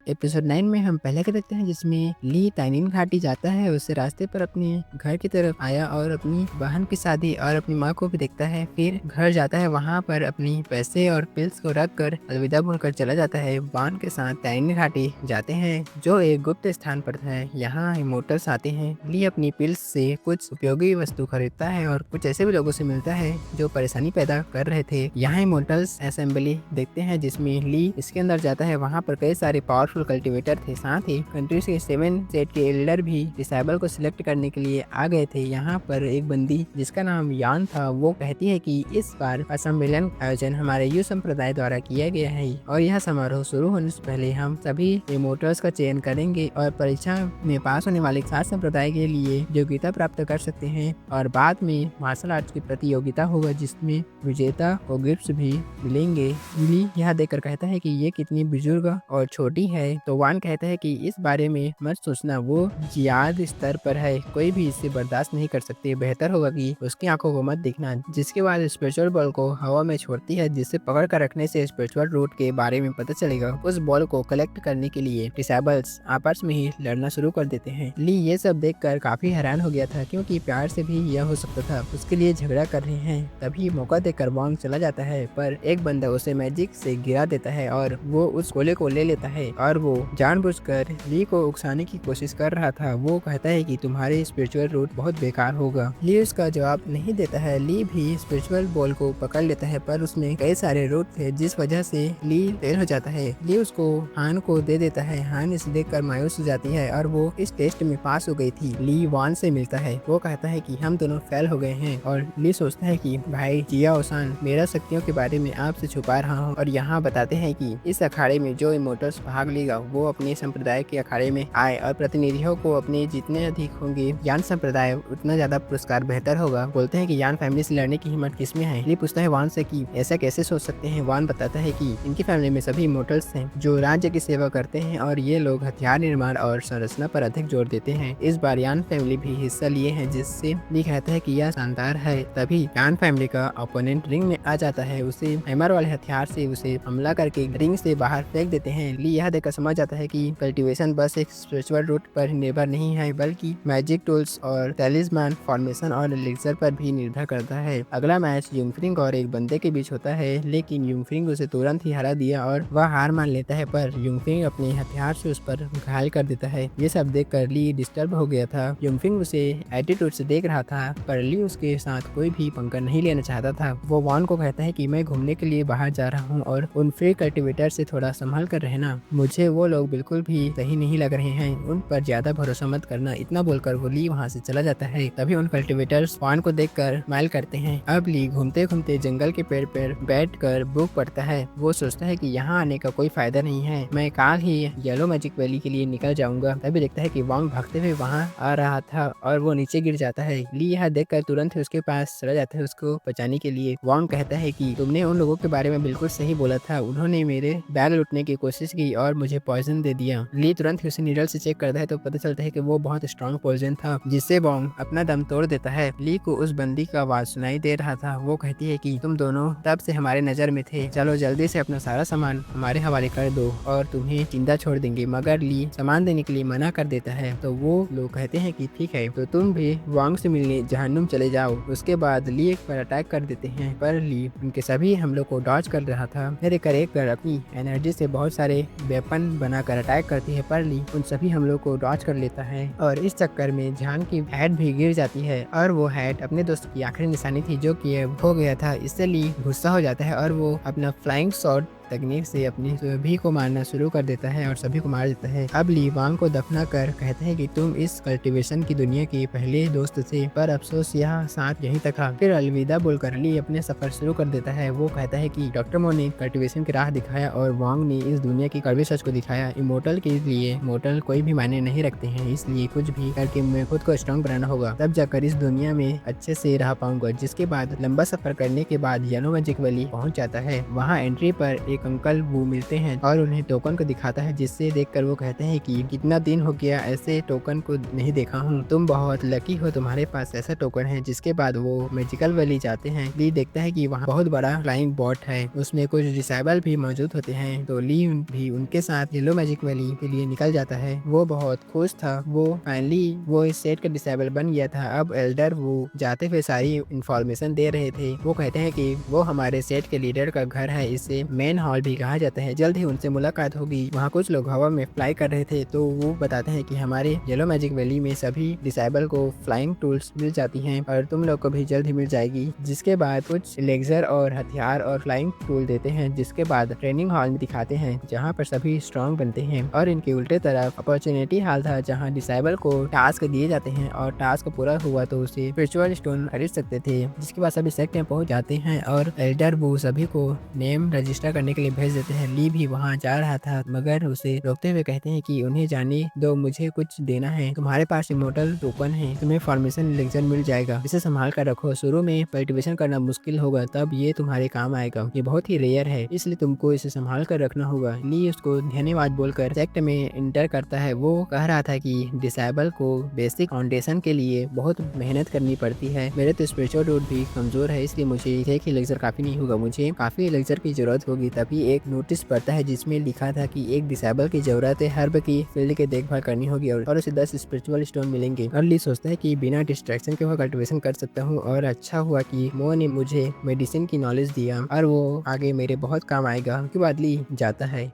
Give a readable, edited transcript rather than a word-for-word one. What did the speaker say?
Episode 9 में हम पहले के देखते हैं जिसमें ली ताइनिन घाटी जाता है। उससे रास्ते पर अपने घर की तरफ आया और अपनी बहन की शादी और अपनी माँ को भी देखता है। फिर घर जाता है, वहाँ पर अपनी पैसे और पिल्स को रख कर अलविदा बोलकर चला जाता है। वान के साथ ताइनिन घाटी जाते हैं जो एक गुप्त स्थान पर है। यहाँ इमोर्टल्स आते हैं। ली अपनी पिल्स से कुछ उपयोगी वस्तु खरीदता है और कुछ ऐसे भी लोगों से मिलता है जो परेशानी पैदा कर रहे थे। यहाँ इमोर्टल्स असेंबली देखते हैं जिसमें ली इसके अंदर जाता है। वहाँ पर कई सारे पावरफुल कल्टीवेटर थे, साथ ही कंट्रीज के 7 सेट के एल्डर भी डिसेबल को सिलेक्ट करने के लिए आ गए थे। यहाँ पर एक बंदी जिसका नाम यान था, वो कहती है कि इस बार का सम्मेलन आयोजन हमारे यू संप्रदाय द्वारा किया गया है और यह समारोह शुरू होने से पहले हम सभी इमोर्टल्स का चयन करेंगे और परीक्षा में पास होने वाले 7 संप्रदाय के लिए योग्यता प्राप्त कर सकते हैं और बाद में मार्शल आर्ट्स की प्रतियोगिता होगा जिसमें विजेता को गिफ्ट्स भी मिलेंगे। ली यह देखकर कहता है कि ये कितनी बुजुर्ग और छोटी है, तो वान कहता है कि इस बारे में मत सोचना, वो जियाद स्तर पर है, कोई भी इसे बर्दाश्त नहीं कर सकते, बेहतर होगा कि उसकी आंखों को मत देखना। जिसके बाद स्पिरिचुअल बॉल को हवा में छोड़ती है जिससे पकड़ कर रखने से स्पिरिचुअल रूट के बारे में पता चलेगा। उस बॉल को कलेक्ट करने के लिए डिसेबल्स आपस में ही लड़ना शुरू कर देते हैं। ली ये सब देखकर काफी हैरान हो गया था क्योंकि प्यार से भी यह हो सकता था, उसके लिए झगड़ा कर रहे हैं। तभी मौका देकर वांग चला जाता है पर एक बंदा उसे मैजिक से गिरा देता है और वो उस गोले को ले लेता है और वो जानबूझकर ली को उकसाने की कोशिश कर रहा था। वो कहता है कि तुम्हारे स्पिरिचुअल रूट बहुत बेकार होगा। ली उसका जवाब नहीं देता है। ली भी स्पिरिचुअल बॉल को पकड़ लेता है पर उसमें कई सारे रूट थे जिस वजह से ली फेल हो जाता है। ली उसको हान को दे देता है। हान इसे देखकर मायूस हो जाती है और वो इस टेस्ट में पास हो गई थी। ली वान से मिलता है। वो कहता है कि हम दोनों फेल हो गए हैं और ली सोचता है कि भाई जिया ओसान, मेरा शक्तियों के बारे में आपसे छुपा रहा हूँ। और यहाँ बताते हैं कि इस अखाड़े में जो इमोर्टल्स भाग लेगा वो अपने संप्रदाय के अखाड़े में आए और प्रतिनिधियों को अपने जितने अधिक होंगे यान संप्रदाय उतना ज्यादा पुरस्कार बेहतर होगा। बोलते हैं कि यान फैमिली से लड़ने की हिम्मत किसमें है। ली पूछता है वान से कि ऐसा कैसे सोच सकते हैं। वान बताता है कि इनकी फैमिली में सभी इमोर्टल्स हैं जो राज्य की सेवा करते हैं और ये लोग हथियार निर्माण और संरचना पर अधिक जोर देते हैं। इस बार यान फैमिली भी हिस्सा लिए हैं जिससे ली कहता है कि यह शानदार है। तभी यान फैमिली का ओपोनेंट रिंग में आ जाता है। उसे हैमर वाले हथियार से उसे हमला करके रिंग से बाहर फेंक देते हैं। ली यह देखकर समझ जाता है कि कल्टीवेशन बस एक स्पिरिचुअल रूट पर निर्भर नहीं है बल्कि मैजिक टूल्स और टैलिस्मान फॉर्मेशन और एलिक्सर पर भी निर्भर करता है। अगला मैच यूंगफ्रिंग और एक बंदे के बीच होता है लेकिन यूंगफ्रिंग उसे तुरंत ही हरा दिया और वह हार मान लेता है पर यूंगफ्रिंग अपने हथियार से उस पर घायल कर देता है। ये सब देखकर ली डिस्टर्ब हो गया था। यूंगफ्रिंग उसे एटीट्यूड से देख रहा था पर ली उसके साथ कोई भी पंगा नहीं लेना चाहता था। वो वान को कहता है कि मैं घूमने के लिए बाहर जा रहा हूँ और उन फ्री कल्टीवेटर से थोड़ा संभाल कर रहना, मुझे वो लोग बिल्कुल भी सही नहीं लग रहे हैं, उन पर ज्यादा भरोसा मत करना। इतना बोलकर वो ली वहाँ से चला जाता है। तभी उन कल्टीवेटर्स वान को देखकर स्माइल करते हैं। अब ली घूमते घूमते जंगल के पेड़ पर बैठकर बुक पढ़ता है। वो सोचता है कि यहाँ आने का कोई फायदा नहीं है, मैं कल ही येलो मैजिक वैली के लिए निकल जाऊंगा। तभी देखता है कि वांग भागते हुए वहाँ आ रहा था और वो नीचे गिर जाता है। ली यह देखकर तुरंत ही उसके पास चला जाता है उसको बचाने के लिए। वांग कहता है कि तुमने उन लोगों के बारे में बिल्कुल सही बोला था, उन्होंने मेरे बैग लूटने की कोशिश की और मुझे पॉइजन दे दिया। ली तुरंत ही उसे नीडल से चेक करता है तो पता चलता है कि वो बहुत स्ट्रॉन्ग पॉइजन था जिससे वांग अपना दम तोड़ देता है। ली को उस बंदी का आवाज सुनाई दे रहा था। वो कहती है कि तुम दोनों तब से हमारे नजर में थे, चलो जल्दी से अपना सारा सामान हमारे हवाले कर दो और तुम्हें जिंदा छोड़ देंगे। मगर ली सामान देने के लिए मना कर देता है तो वो लोग कहते हैं कि ठीक है, तो तुम भी वांग से मिलने जहन्नुम चले जाओ। उसके बाद ली एक पर अटैक कर देते हैं पर ली उनके सभी हमलों को डॉज कर रहा था। फिर एक अपनी एनर्जी से बहुत सारे वेपन बनाकर अटैक करती है पर ली उन सभी हमलों को डॉज कर लेता है और इस चक्कर में जान की हैट भी गिर जाती है और वो हैट अपने दोस्त की आखिरी निशानी थी जो कि हो गया था। इससे ली गुस्सा हो जाता है और वो अपना फ्लाइंग शॉट तकनीक से अपनी सभी को मारना शुरू कर देता है और सभी को मार देता है। अब ली वांग को दफना कर कहता है कि तुम इस कल्टीवेशन की दुनिया के पहले दोस्त थे पर अफसोस यह साथ यहीं तक था। फिर अलविदा बोलकर ली अपने सफर शुरू कर देता है। वो कहता है कि डॉक्टर मो ने कल्टीवेशन की राह दिखाया और वांग ने इस दुनिया की कड़वे सच को दिखाया। इमोर्टल के लिए मोर्टल कोई भी मायने नहीं रखते हैं, इसलिए कुछ भी करके मैं खुद को स्ट्रॉन्ग बनाना होगा, तब जाकर इस दुनिया में अच्छे से रह पाऊंगा। जिसके बाद लंबा सफर करने के बाद येलो मैजिक वैली पहुंच जाता है। वहाँ एंट्री पर एक एक अंकल वो मिलते हैं और उन्हें टोकन को दिखाता है, जिससे देखकर वो कहते हैं कि कितना दिन हो गया ऐसे टोकन को नहीं देखा हूँ, तुम बहुत लकी हो, तुम्हारे पास ऐसा टोकन है। जिसके बाद वो मैजिकल वैली जाते हैं। ली देखता है कि वहाँ बहुत बड़ा फ्लाइंग बॉट है, उसमें कुछ डिसेबल भी मौजूद होते हैं, तो ली भी उनके साथ येलो मैजिक वैली के लिए निकल जाता है। वो बहुत खुश था, वो फाइनली वो इस सेट का डिसेबल बन गया था। अब एल्डर वो जाते हुए सारी इंफॉर्मेशन दे रहे थे। वो कहते हैं कि वो हमारे सेट के लीडर का घर है, इसे मेन हॉल भी कहा जाता है, जल्द ही उनसे मुलाकात होगी। वहाँ कुछ लोग हवा में फ्लाई कर रहे थे, तो वो बताते हैं कि हमारे येलो मैजिक वैली में सभी डिसेबल को फ्लाइंग टूल्स मिल जाती हैं और तुम लोग को भी जल्द ही मिल जाएगी। जिसके बाद कुछ लेक्चर और हथियार और फ्लाइंग टूल देते हैं। जिसके बाद ट्रेनिंग हॉल में दिखाते हैं, जहाँ पर सभी स्ट्रॉन्ग बनते हैं, और इनके उल्टे तरफ अपॉर्चुनिटी हॉल था, जहाँ डिसेबल को टास्क दिए जाते हैं और टास्क पूरा हुआ तो उसे स्पिरिचुअल स्टोन खरीद सकते थे। जिसके बाद सभी सेक्ट में पहुंच जाते हैं और एल्डर वो सभी को नेम रजिस्टर करने के लिए भेज देते हैं। ली भी वहाँ जा रहा था, मगर उसे रोकते हुए कहते हैं कि उन्हें जाने दो, मुझे कुछ देना है, तुम्हारे पास इमोर्टल टोकन है, तुम्हें फॉर्मेशन लेक्चर मिल जाएगा, इसे संभाल कर रखो, शुरू में कल्टीवेशन करना मुश्किल होगा, तब ये तुम्हारे काम आएगा, ये बहुत ही रेयर है, इसलिए तुमको इसे संभाल कर रखना होगा। ली उसको धन्यवाद बोलकर सेक्ट में इंटर करता है। वो कह रहा था कि डिसेबल को बेसिक फाउंडेशन के लिए बहुत मेहनत करनी पड़ती है, मेरे तो स्पिरिचुअल रूट भी कमजोर है, इसलिए मुझे एक ही लेक्चर काफी नहीं होगा, मुझे काफी लेक्चर की जरूरत होगी। तभी एक नोटिस पड़ता है जिसमें लिखा था कि एक डिसेबल की जरूरत है, हर्ब की फील्ड की देखभाल करनी होगी और उसे 10 स्पिरिचुअल स्टोन मिलेंगे। और ली सोचता है कि बिना डिस्ट्रैक्शन के वो कल्टीवेशन कर सकता हूँ, और अच्छा हुआ कि मो ने मुझे मेडिसिन की नॉलेज दिया और वो आगे मेरे बहुत काम आएगा। उसके बाद ली जाता है।